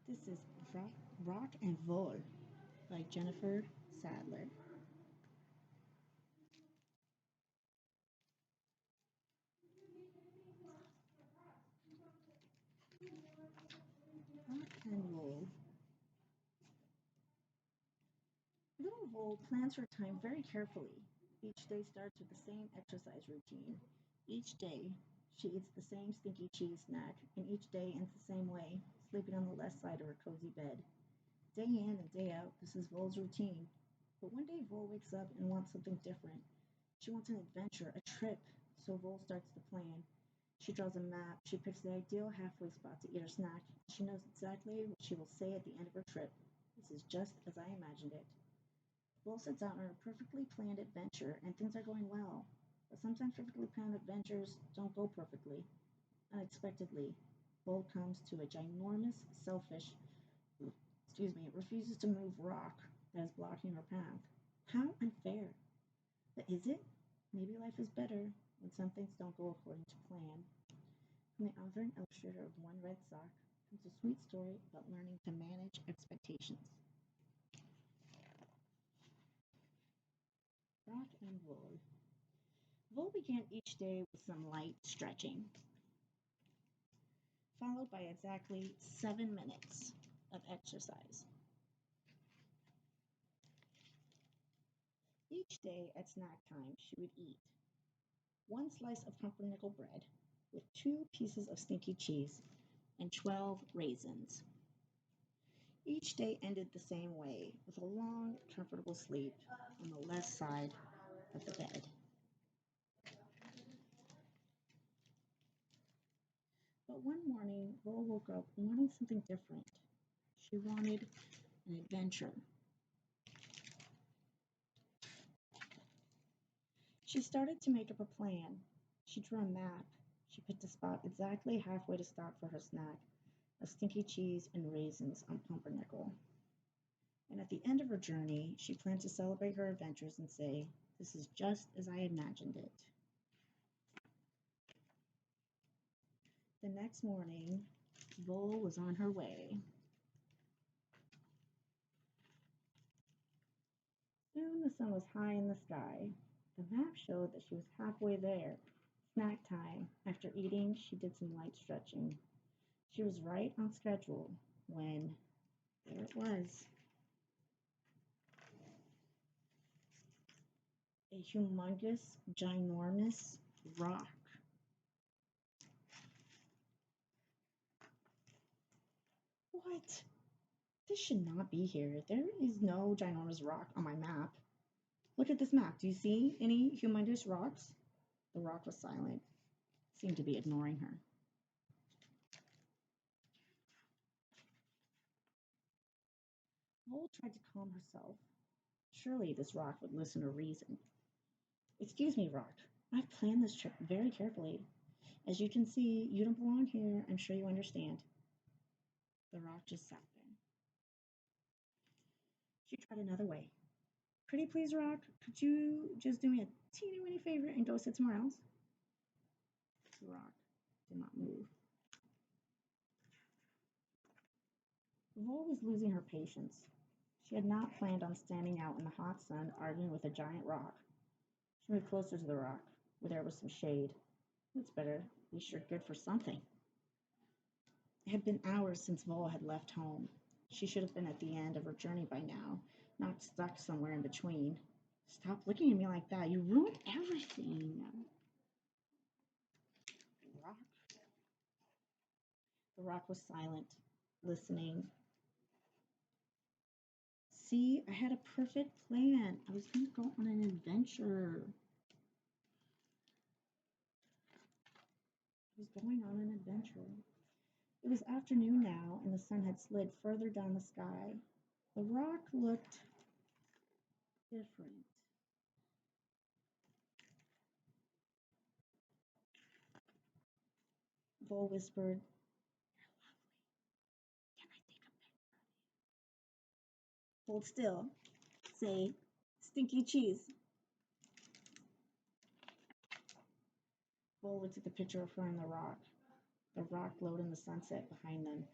This is Rock and Vole by Jennifer Sattler. Rock and Vole. Little Vole plans her time very carefully. Each day starts with the same exercise routine. Each day, she eats the same stinky cheese snack, and each day ends the same way, sleeping on the left side of her cozy bed. Day in and day out, this is Vole's routine. But one day, Vole wakes up and wants something different. She wants an adventure, a trip, so Vole starts to plan. She draws a map, she picks the ideal halfway spot to eat her snack. She knows exactly what she will say at the end of her trip. This is just as I imagined it. Will sets out on a perfectly planned adventure, and things are going well. But sometimes perfectly planned adventures don't go perfectly. Unexpectedly, Bull comes to a ginormous, selfish, refuses to move rock that is blocking her path. How unfair. But is it? Maybe life is better when some things don't go according to plan. From the author and illustrator of One Red Sock comes a sweet story about learning to manage expectations. Rock and Vole. Vole began each day with some light stretching, followed by exactly 7 minutes of exercise. Each day at snack time, she would eat one slice of pumpernickel bread with 2 pieces of stinky cheese and 12 raisins. Each day ended the same way, with a long, comfortable sleep on the left side of the bed. But one morning, Vole woke up wanting something different. She wanted an adventure. She started to make up a plan. She drew a map. She picked a spot exactly halfway to stop for her snack of stinky cheese and raisins on pumpernickel. And at the end of her journey, she planned to celebrate her adventures and say, "This is just as I imagined it." The next morning, Vole was on her way. Soon the sun was high in the sky. The map showed that she was halfway there. Snack time. After eating, she did some light stretching. She was right on schedule when there it was, a humongous, ginormous rock. What? This should not be here. There is no ginormous rock on my map. Look at this map. Do you see any humongous rocks? The rock was silent, seemed to be ignoring her. Mole tried to calm herself. Surely this rock would listen to reason. "Excuse me, Rock. I've planned this trip very carefully. As you can see, you don't belong here. I'm sure you understand." The rock just sat there. She tried another way. "Pretty please, Rock, could you just do me a teeny weeny favor and go sit somewhere else?" The rock did not move. Vole was losing her patience. She had not planned on standing out in the hot sun arguing with a giant rock. She moved closer to the rock, where there was some shade. That's better. At least you're good for something. It had been hours since Vole had left home. She should have been at the end of her journey by now, not stuck somewhere in between. "Stop looking at me like that. You ruined everything." Rock. The rock was silent, listening. "See, I had a perfect plan. I was going to go on an adventure. I was going on an adventure." It was afternoon now, and the sun had slid further down the sky. The rock looked different. Vole whispered, "Can I take a picture?" Hold still. Say, "Stinky cheese." Vole looked at the picture of her and the rock. The rock glowed in the sunset behind them.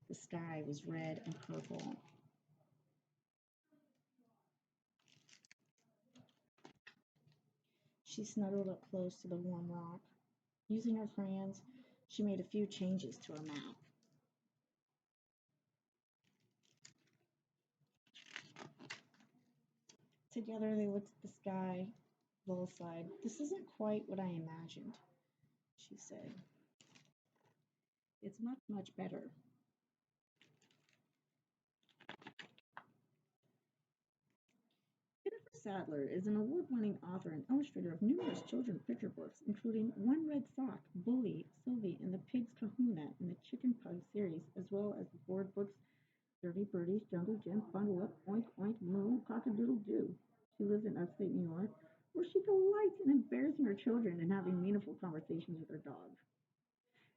The sky was red and purple. She snuggled up close to the warm rock. Using her crayons, she made a few changes to her map. Together they looked at the sky. Vole sighed. This isn't quite what I imagined, she said. It's much, much better. Jennifer Sattler is an award-winning author and illustrator of numerous children's picture books, including One Red Sock, Bully, Sylvie, and the Pig's Kahuna in the Chicken Pug series, as well as the board books Dirty Birdies, Jungle Gym, Bundle Up, Oink Oink, Moo, Cock-a-Doodle Doo. She lives in upstate New York, where she delights in embarrassing her children and having meaningful conversations with her dog.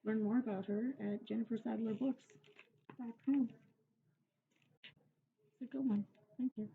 Learn more about her at jennifersattlerbooks.com. It's a good one. Thank you.